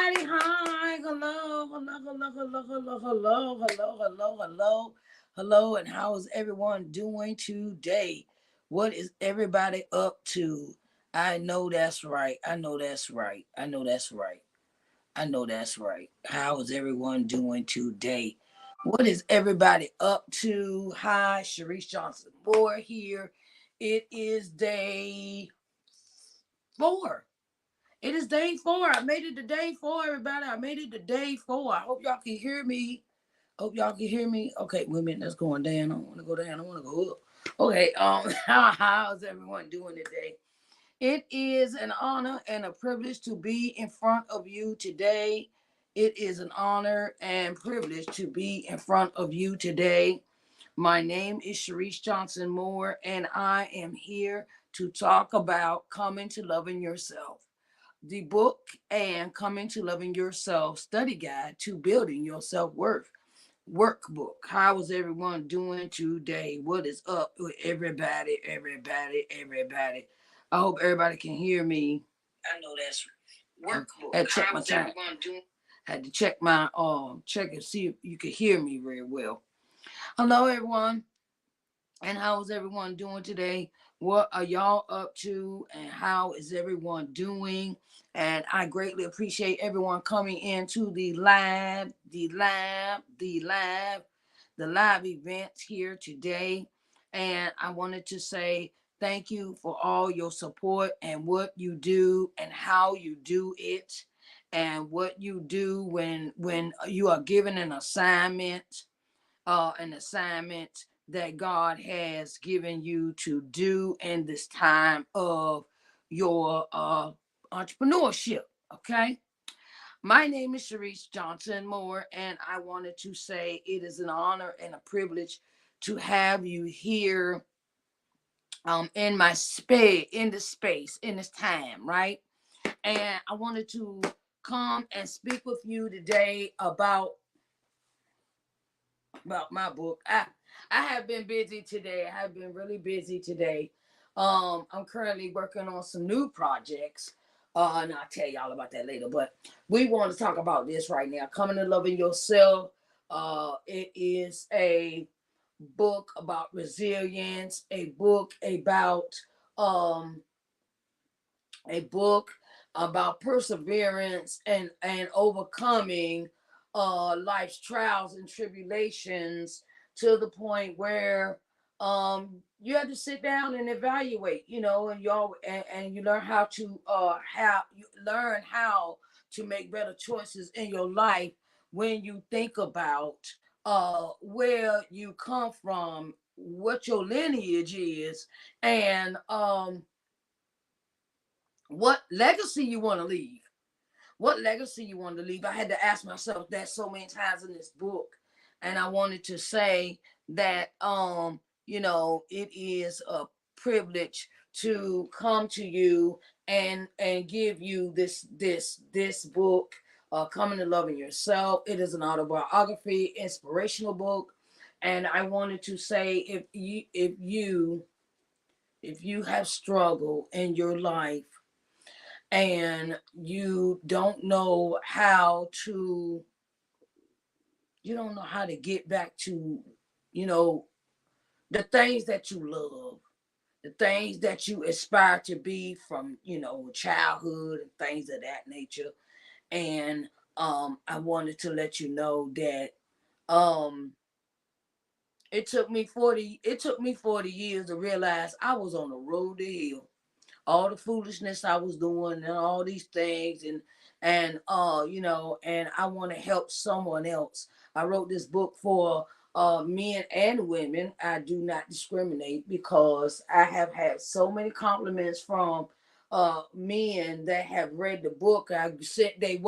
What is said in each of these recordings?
everybody. Hi. Hello. Hello. Hello. Hello. Hello. Hello. Hello. Hello. Hello. Hello. And how is everyone doing today? What is everybody up to? I know that's right. I know that's right. I know that's right. I know that's right. How is everyone doing today? What is everybody up to? Hi, Sharice Johnson Moore here. It is day 4. It is day 4. I made it to day 4, everybody. I made it to day 4. I hope y'all can hear me. Hope y'all can hear me. Okay, wait a minute. That's going down. I don't want to go down. I want to go up. Okay, how's everyone doing today? It is an honor and a privilege to be in front of you today. It is an honor and privilege to be in front of you today. My name is Sharice Johnson Moore, and I am here to talk about coming to loving yourself, the book and coming to loving yourself study guide to building your self-worth workbook. How is everyone doing today? What is up with everybody? Everybody. I hope everybody can hear me. I know that's workbook. I had to check my time. Had to check my check and see if you could hear me very well. Hello everyone. And how is everyone doing today? What are y'all up to? And how is everyone doing? And I greatly appreciate everyone coming into the live events here today. And I wanted to say thank you for all your support and what you do and how you do it and what you do when you are given an assignment that God has given you to do in this time of your entrepreneurship. Okay. My name is Sharice Johnson Moore, and I wanted to say it is an honor and a privilege to have you here in my space, in this time, right? And I wanted to come and speak with you today about my book. I have been busy today. I have been really busy today. I'm currently working on some new projects. And I'll tell y'all about that later. But we want to talk about this right now. Coming to loving yourself. It is a book about resilience, um a book about perseverance and overcoming life's trials and tribulations to the point where you have to sit down and evaluate, and you learn how to make better choices in your life when you think about where you come from, what your lineage is, and what legacy you want to leave. What legacy you want to leave. I had to ask myself that so many times in this book. And I wanted to say that it is a privilege to come to you and give you this book, Coming to Loving Yourself. It is an autobiography, inspirational book. And I wanted to say if you have struggled in your life and you don't know how to get back to, you know, the things that you love, the things that you aspire to be from, childhood and things of that nature. And I wanted to let you know that um it took me 40 years to realize I was on the road to hell. All the foolishness I was doing and all these things and I want to help someone else. I wrote this book for men and women. I do not discriminate because I have had so many compliments from men that have read the book. I've sent their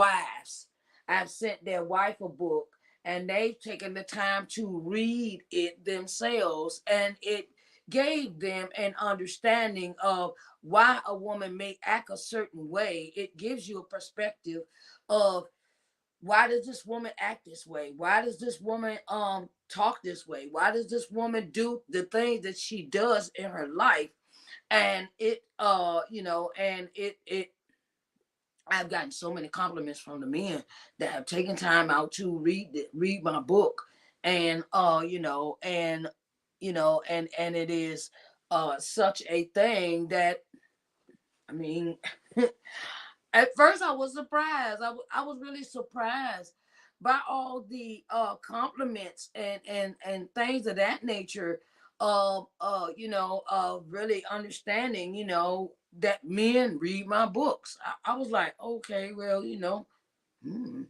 wife a book, and they've taken the time to read it themselves, and it gave them an understanding of why a woman may act a certain way. It gives you a perspective of why does this woman act this way? Why does this woman talk this way? Why does this woman do the things that she does in her life? And it I've gotten so many compliments from the men that have taken time out to read my book, and and it is such a thing that, I mean, at first I was surprised. I was really surprised by all the compliments and things of that nature, of really understanding, that men read my books. I was like, okay, well, Hmm.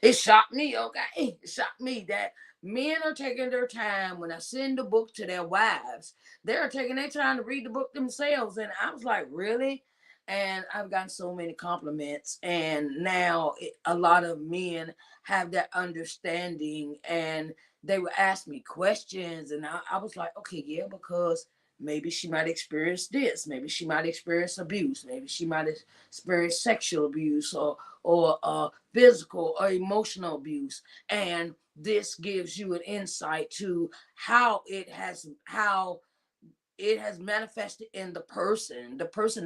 It shocked me, okay? It shocked me that men are taking their time when I send the book to their wives. They're taking their time to read the book themselves. And I was like, really? And I've gotten so many compliments. And now a lot of men have that understanding, and they would ask me questions. And I was like, okay, yeah, because maybe she might experience this. Maybe she might experience abuse. Maybe she might experience sexual abuse, or physical or emotional abuse, and this gives you an insight to how it has manifested in the person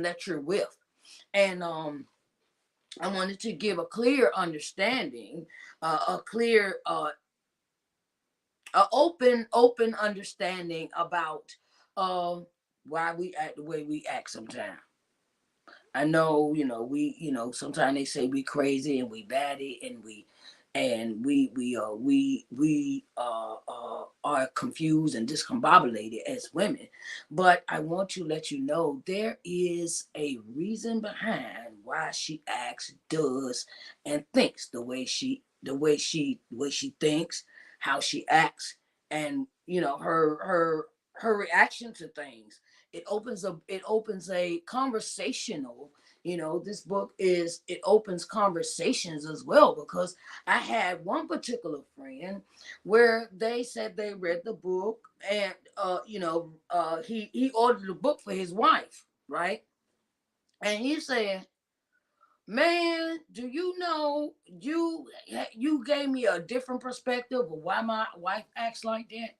that you're with. And I wanted to give a clear understanding, a clear open understanding about uh, why we act the way we act sometimes. I know, sometimes they say we crazy and we batty and we are confused and discombobulated as women. But I want to let you know there is a reason behind why she acts, does, and thinks the way she thinks, how she acts, and her reaction to things. It opens a conversational. This book it opens conversations as well, because I had one particular friend where they said they read the book, and he ordered the book for his wife, right? And he said, man, do you know you gave me a different perspective of why my wife acts like that.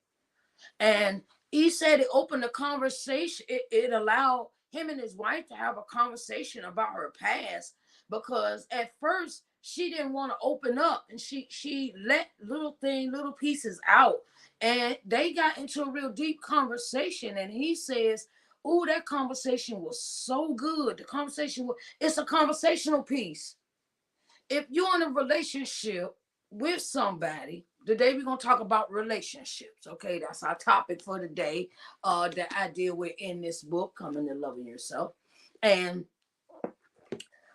And he said it opened a conversation. It allowed him and his wife to have a conversation about her past, because at first she didn't want to open up, and she let little pieces out, and they got into a real deep conversation. And he says, oh, that conversation was so good. It's a conversational piece. If you're in a relationship with somebody, today we're going to talk about relationships. Okay, that's our topic for today, that I deal with in this book, Coming to Loving Yourself. And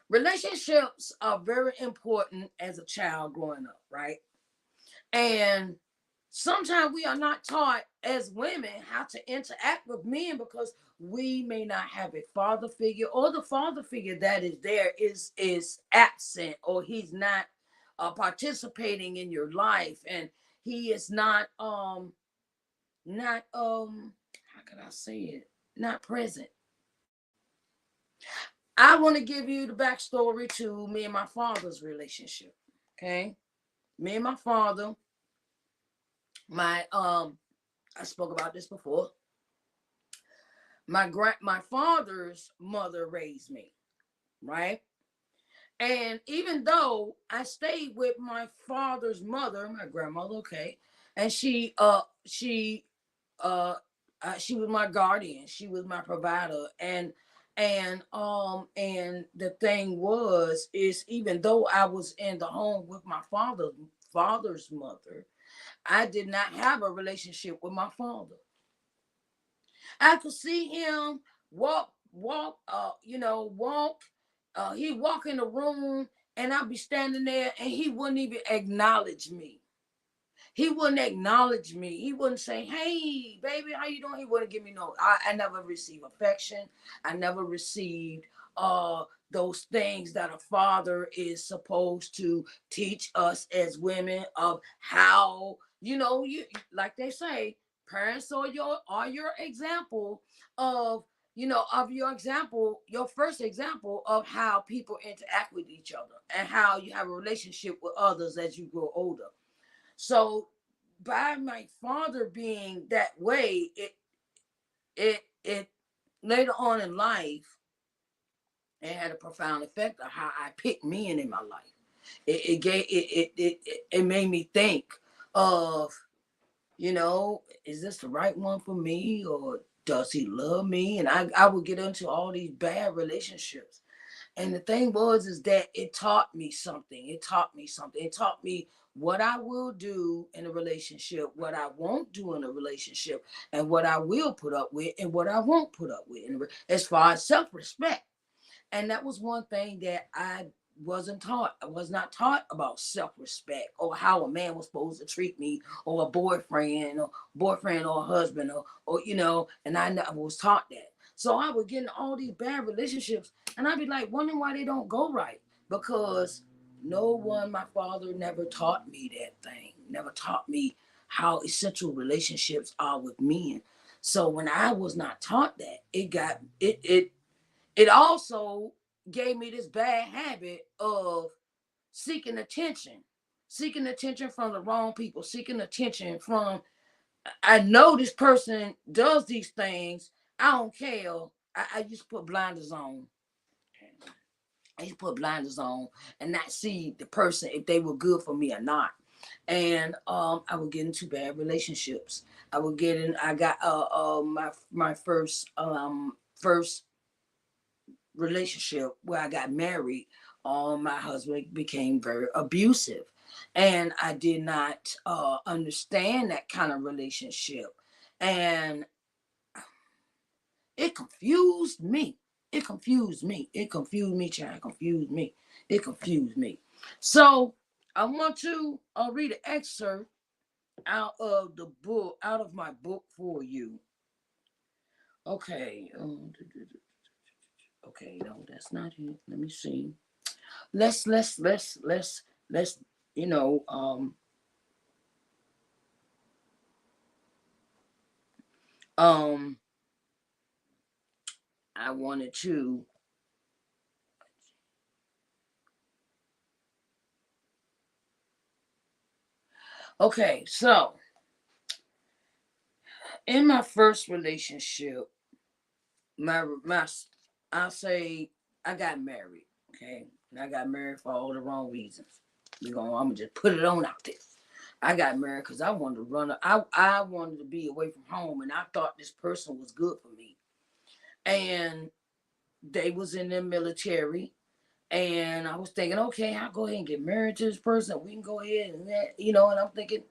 relationships are very important as a child growing up, right? And sometimes we are not taught as women how to interact with men, because we may not have a father figure, or the father figure that is there is absent, or he's not participating in your life, and he is not how can I say it, not present. I want to give you the backstory to me and my father's relationship. Okay, me and my father, my I spoke about this before. My father's mother raised me, right? And even though I stayed with my father's mother, my grandmother, okay, and she was my guardian, she was my provider, and the thing was is, even though I was in the home with my father's mother, I did not have a relationship with my father. I could see him walk. He'd walk in the room, and I'd be standing there, and he wouldn't even acknowledge me. He wouldn't acknowledge me. He wouldn't say, "Hey, baby, how you doing?" He wouldn't give me no. I never received affection. I never received those things that a father is supposed to teach us as women, of how, you, like they say, parents are your example of your first example of how people interact with each other, and how you have a relationship with others as you grow older. So, by my father being that way, it later on in life, It had a profound effect on how I picked men in my life. It made me think of, is this the right one for me, or does he love me? And I would get into all these bad relationships. And the thing was, is that it taught me something. It taught me something. It taught me what I will do in a relationship, what I won't do in a relationship, and what I will put up with and what I won't put up with, as far as self-respect. And that was one thing that I wasn't taught. I was not taught about self-respect, or how a man was supposed to treat me, or a boyfriend or a husband, and I never was taught that. So I would get in all these bad relationships, and I'd be like wondering why they don't go right. Because my father never taught me that thing, never taught me how essential relationships are with men. So when I was not taught that, it also gave me this bad habit of seeking seeking attention from the wrong people, seeking attention from, I know this person does these things. I don't care. I used to put blinders on. I used to put blinders on and not see the person if they were good for me or not. And I would get into bad relationships. I got my first relationship where I got married. My husband became very abusive, and I did not understand that kind of relationship, and it confused me. It confused me. It confused me, child. Confused me. It confused me. So I want to read an excerpt out of my book for you. Okay. Okay, no, that's not it. Let me see. Let's you know um I wanted to. Okay, so in my first relationship, my I'll say I got married. Okay, and I got married for all the wrong reasons. I'm gonna just put it on out there. I got married because I wanted to I wanted to be away from home, and I thought this person was good for me. And they was in the military, and I was thinking, okay, I'll go ahead and get married to this person. We can go ahead and and I'm thinking,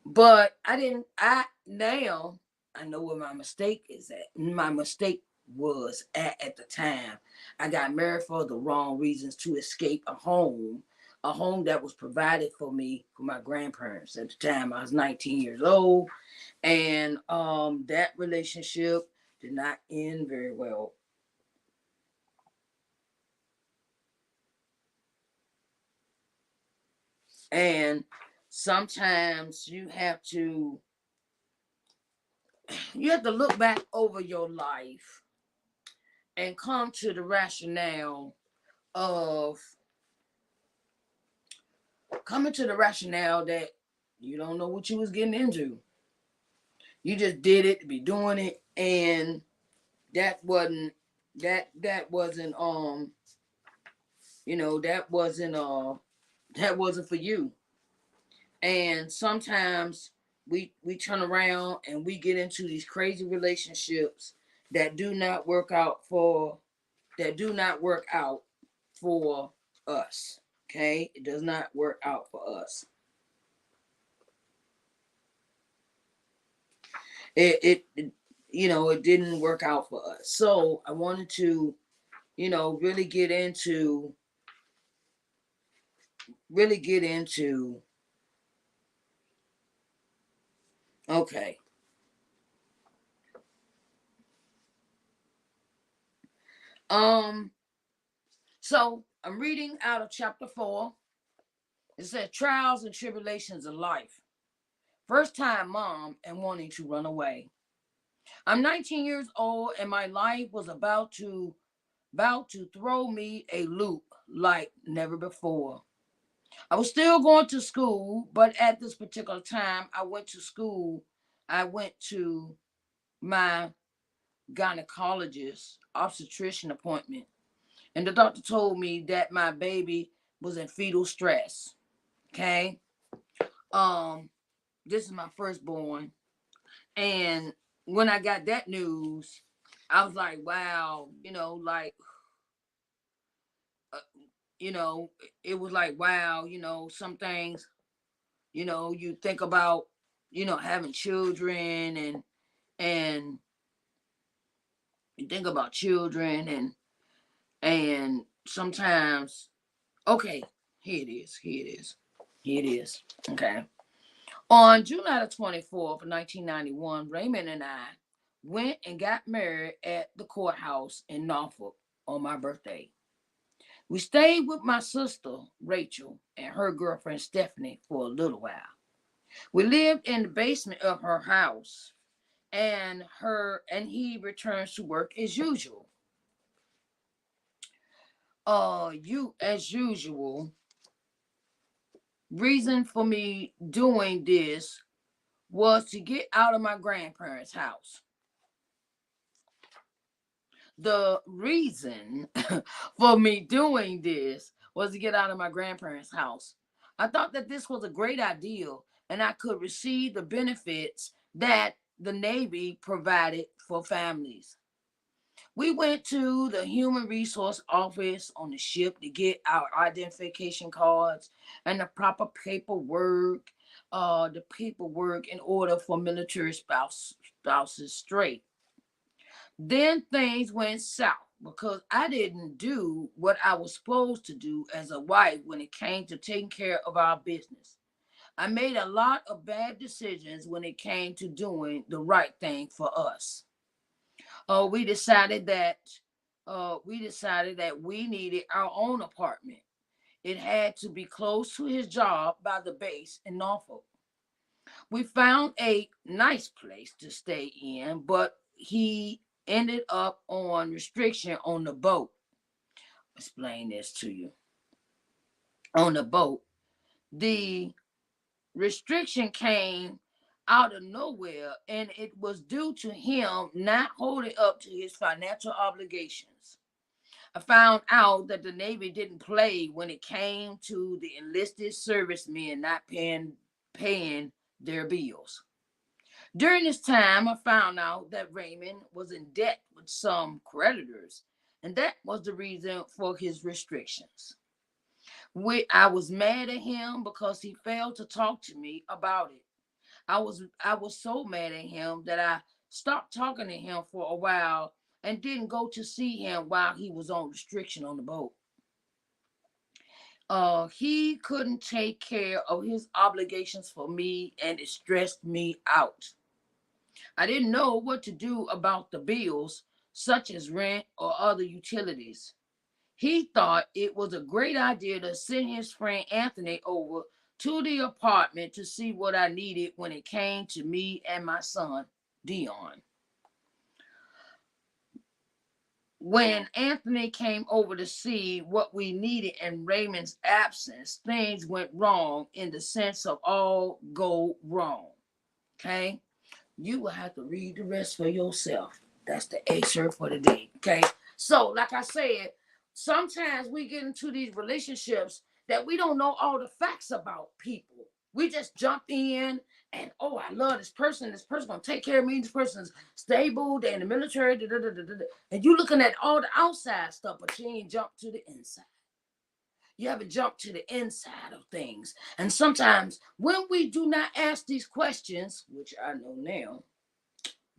but I didn't. Now I know where my mistake is at. My mistake was at the time. I got married for the wrong reasons, to escape a home that was provided for me for my grandparents. At the time, I was 19 years old, and that relationship did not end very well. And sometimes you have to look back over your life and come to the rationale of that you don't know what you was getting into. You just did it to be doing it, and that wasn't that wasn't that wasn't for you. And sometimes we turn around and we get into these crazy relationships that do not work out for us. Okay, it does not work out for us. It didn't work out for us. So I wanted to really get into. Okay, um so I'm reading out of chapter 4. It says trials and tribulations of life. First time mom and wanting to run away. I'm 19 years old, and my life was about to throw me a loop like never before. I was still going to school, but at this particular time I went to my gynecologist obstetrician appointment. And the doctor told me that my baby was in fetal stress. Okay. Um, this is my firstborn. And when I got that news, I was like, wow, uh, you know, it was like, wow, some things, you think about, having children, and you think about children, and sometimes, okay, here it is, here it is, here it is. Okay. On July the 24th, 1991, Raymond and I went and got married at the courthouse in Norfolk on my birthday. We stayed with my sister, Rachel, and her girlfriend, Stephanie, for a little while. We lived in the basement of her house, and he returns to work as usual. You as usual. Reason for me doing this was to get out of my grandparents' house. The reason for me doing this was to get out of my grandparents' house. I thought that this was a great idea and I could receive the benefits that the Navy provided for families. We went to the human resource office on the ship to get our identification cards and the proper paperwork in order for military spouses straight. Then things went south because I didn't do what I was supposed to do as a wife when it came to taking care of our business. I made a lot of bad decisions when it came to doing the right thing for us. Uh, we decided that we needed our own apartment. It had to be close to his job by the base in Norfolk. We found a nice place to stay in, but he ended up on restriction on the boat. Explain this to you. On the boat, the restriction came out of nowhere, and it was due to him not holding up to his financial obligations. I found out that the Navy didn't play when it came to the enlisted servicemen not paying their bills. During this time, I found out that Raymond was in debt with some creditors, and that was the reason for his restrictions. I was mad at him because he failed to talk to me about it. I was so mad at him that I stopped talking to him for a while and didn't go to see him while he was on restriction on the boat. He couldn't take care of his obligations for me, and it stressed me out. I didn't know what to do about the bills, such as rent or other utilities. He thought it was a great idea to send his friend Anthony over to the apartment to see what I needed when it came to me and my son, Dion. When Anthony came over to see what we needed in Raymond's absence, things went wrong in the sense of all go wrong. Okay? You will have to read the rest for yourself. That's the excerpt for the day. Okay. So, like I said, sometimes we get into these relationships that we don't know all the facts about people. We just jump in and, oh, I love this person. This person gonna take care of me. This person's stable. They're in the military. Da, da, da, da, da. And you looking at all the outside stuff, but you ain't jumped to the inside. You haven't jumped to the inside of things. And sometimes when we do not ask these questions, which I know now,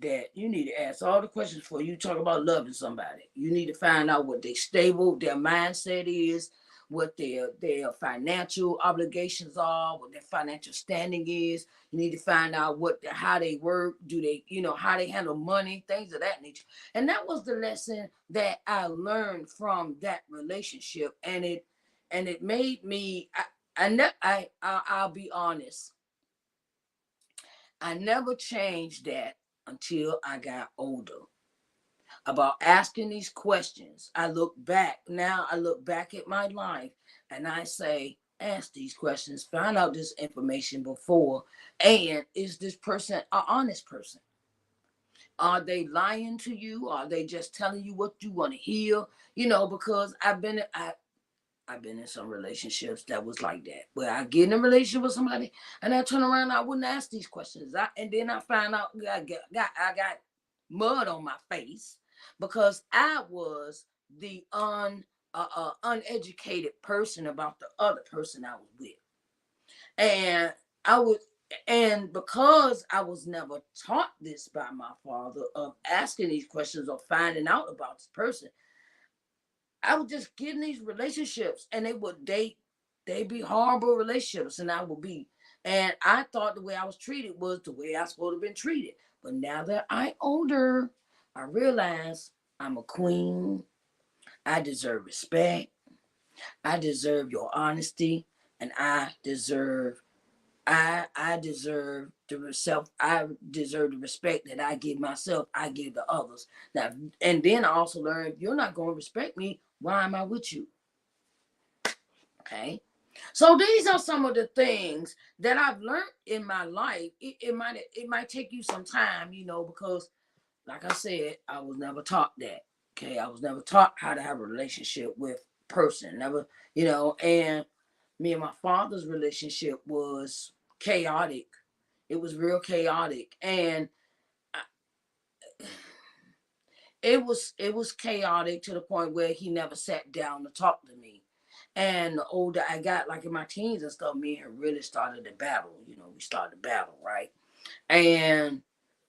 that you need to ask all the questions before you talk about loving somebody. You need to find out what their mindset is, what their financial obligations are, what their financial standing is. You need to find out how they work, do they, how they handle money, things of that nature. And that was the lesson that I learned from that relationship, and it made me. I'll be honest. I never changed that until I got older. About asking these questions. I look back at my life and I say, ask these questions, find out this information before. And is this person an honest person? Are they lying to you? Are they just telling you what you want to hear? Because I've been in some relationships that was like that, where I get in a relationship with somebody and I turn around, I wouldn't ask these questions. And then I find out I got mud on my face because I was the uneducated person about the other person I was with. And I would, and because I was never taught this by my father of asking these questions or finding out about this person, I would just get in these relationships and they be horrible relationships, and I thought the way I was treated was the way I was supposed to have been treated. But now that I'm older, I realize I'm a queen. I deserve respect. I deserve your honesty, and I deserve I deserve the respect that I give myself, I give to others. Now, and then I also learned, if you're not going to respect me, why am I with you? Okay. So these are some of the things that I've learned in my life. It might take you some time, because like I said, I was never taught that. Okay. I was never taught how to have a relationship with a person. Never, and me and my father's relationship was chaotic. It was real chaotic. And it was chaotic to the point where he never sat down to talk to me. And the older I got, like in my teens and stuff, me and her really started to battle. We started to battle, right? And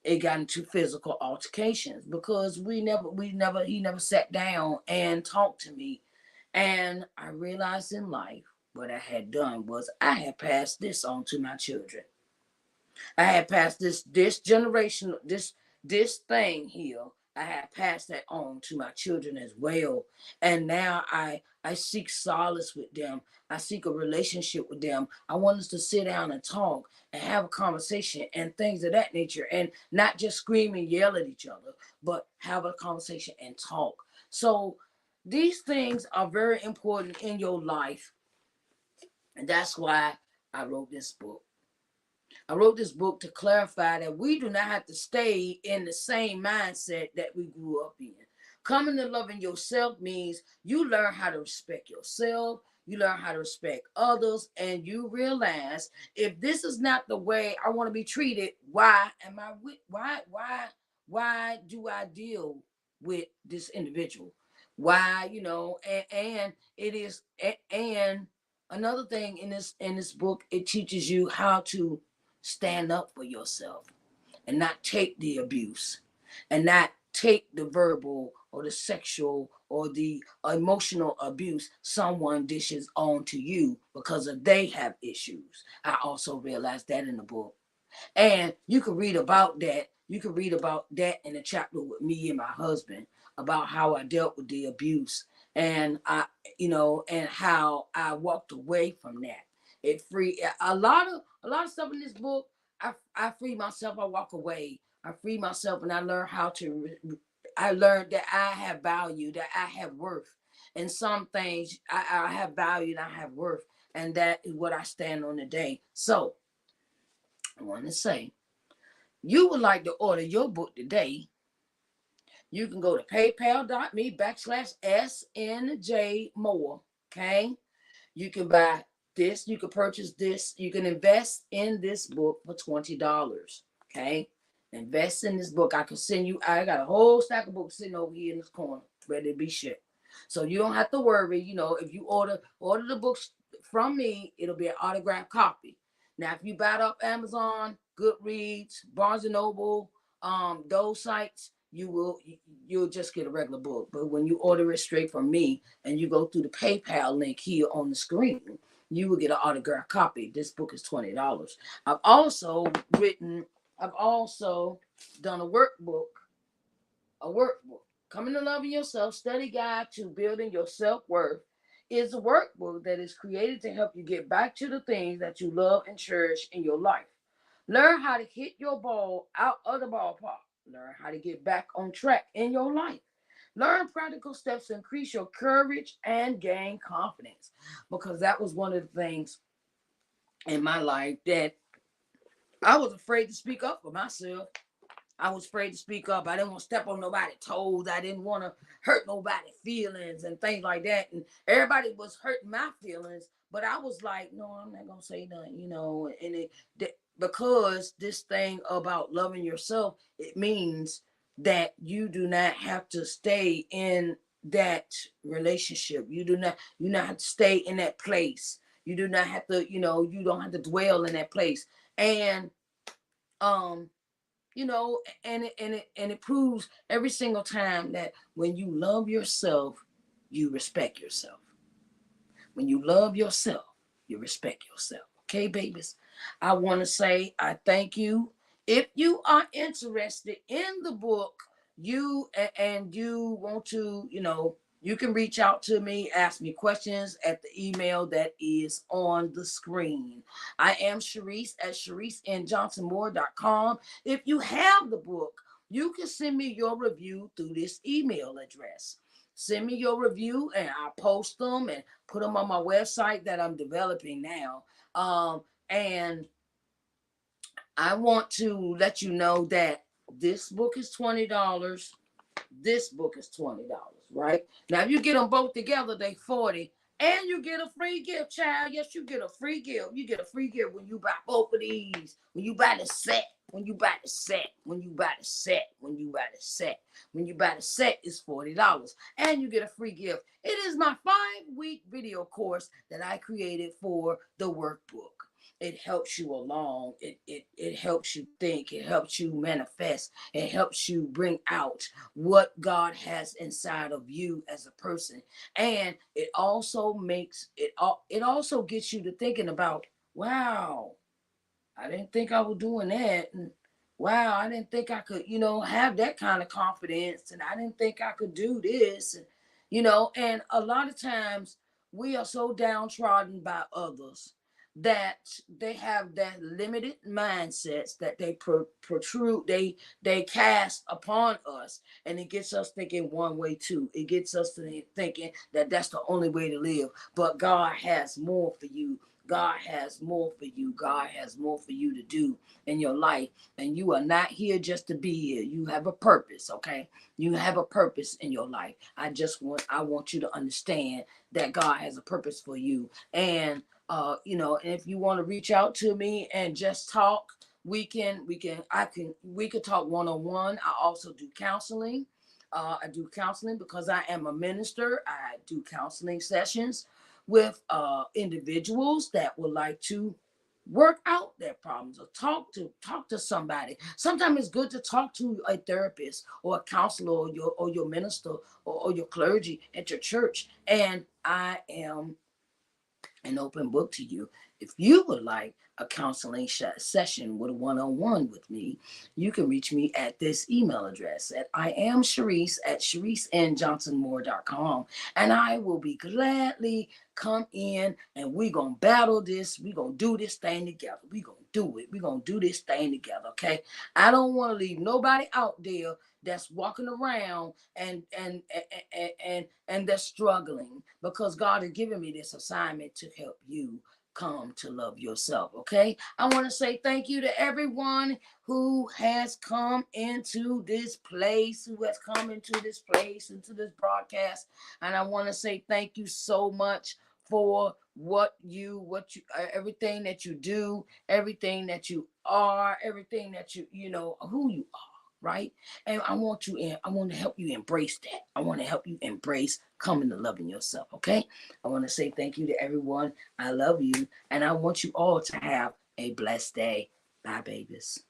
it got into physical altercations because he never sat down and talked to me. And I realized in life what I had done was I had passed this on to my children. I had passed this generation, this thing here. I had passed that on to my children as well. And now I seek solace with them. I seek a relationship with them. I want us to sit down and talk and have a conversation and things of that nature, and not just scream and yell at each other, but have a conversation and talk. So these things are very important in your life. And that's why I wrote this book. I wrote this book to clarify that we do not have to stay in the same mindset that we grew up in. Coming to loving yourself means you learn how to respect yourself, you learn how to respect others, and you realize, if this is not the way I want to be treated, why do I deal with this individual? Why, and it is and another thing in this book, it teaches you how to stand up for yourself and not take the abuse and not take the verbal or the sexual or the emotional abuse someone dishes on to you because of they have issues. I also realized that in the book. And you can read about that. You can read about that in a chapter with me and my husband, about how I dealt with the abuse, and and how I walked away from that. It free a lot of stuff in this book. I free myself. I walk away. I free myself, and I learned how to. I learned that I have value, that I have worth. And some things I have value and I have worth, and that is what I stand on today. So I want to say, you would like to order your book today, you can go to paypal.me/SNJ Moore. Okay. You can buy this, you can purchase this, you can invest in this book for $20. Okay. Invest in this book. I got a whole stack of books sitting over here in this corner, ready to be shipped. So you don't have to worry, if you order the books from me, it'll be an autographed copy. Now, if you buy it off Amazon, Goodreads, Barnes and Noble, those sites, you'll just get a regular book. But when you order it straight from me and you go through the PayPal link here on the screen, you will get an autographed copy. This book is $20. I've also written, I've also done a workbook. Coming to Loving Yourself, Study Guide to Building Your Self-Worth is a workbook that is created to help you get back to the things that you love and cherish in your life. Learn how to hit your ball out of the ballpark. Learn how to get back on track in your life. Learn practical steps to increase your courage and gain confidence. Because that was one of the things in my life that I was afraid to speak up for myself. I was afraid to speak up. I didn't want to step on nobody's toes. I didn't want to hurt nobody's feelings and things like that. And everybody was hurting my feelings, but I was like, no, I'm not gonna say nothing, And because this thing about loving yourself, it means that you do not have to stay in that relationship. You not have to stay in that place. You do not have to, you don't have to dwell in that place. And um and it proves every single time that when you love yourself, you respect yourself. When you love yourself, you respect yourself. Okay, babies? I want to say I thank you. If you are interested in the book, and you want to, you can reach out to me, ask me questions at the email that is on the screen. I am Sharice at ShariceNJohnsonMoore.com. If you have the book, you can send me your review through this email address. Send me your review and I'll post them and put them on my website that I'm developing now. And I want to let you know that this book is $20. This book is $20, right? Now, if you get them both together, they 40, and you get a free gift, child. Yes, you get a free gift. You get a free gift when you buy both of these. When you buy the set. When you buy the set. When you buy the set. When you buy the set. When you buy the set, it's $40, and you get a free gift. It is my 5-week video course that I created for the workbook. It helps you along. It helps you think. It helps you manifest. It helps you bring out what God has inside of you as a person. And it also it also gets you to thinking about, wow, I didn't think I was doing that. And wow, I didn't think I could, have that kind of confidence. And I didn't think I could do this. And a lot of times we are so downtrodden by others that they have that limited mindsets that they protrude, they cast upon us. And it gets us thinking one way too. It gets us to thinking that that's the only way to live. But God has more for you. God has more for you. God has more for you to do in your life. And you are not here just to be here. You have a purpose, okay? You have a purpose in your life. I want you to understand that God has a purpose for you. And and if you want to reach out to me and just talk, we can talk one-on-one. I also do counseling. I do counseling because I am a minister. I do counseling sessions with individuals that would like to work out their problems or talk to somebody. Sometimes it's good to talk to a therapist or a counselor or your minister or your clergy at your church. And I am an open book to you. If you would like a counseling session with a one-on-one with me, you can reach me at this email address at I am Sharice at ShariceNJohnsonMoore.com. And I will be gladly come in and we're going to battle this. We're going to do this thing together. We're going to do it. We're going to do this thing together, okay? I don't want to leave nobody out there that's walking around and they're struggling, because God has given me this assignment to help you come to love yourself. Okay, I want to say thank you to everyone who has come into this place, into this broadcast. And I want to say thank you so much for what you everything that you do, everything that you are, everything that who you are, right? And I want to help you embrace that. I want to help you embrace coming to loving yourself, okay? I want to say thank you to everyone. I love you, and I want you all to have a blessed day. Bye, babies.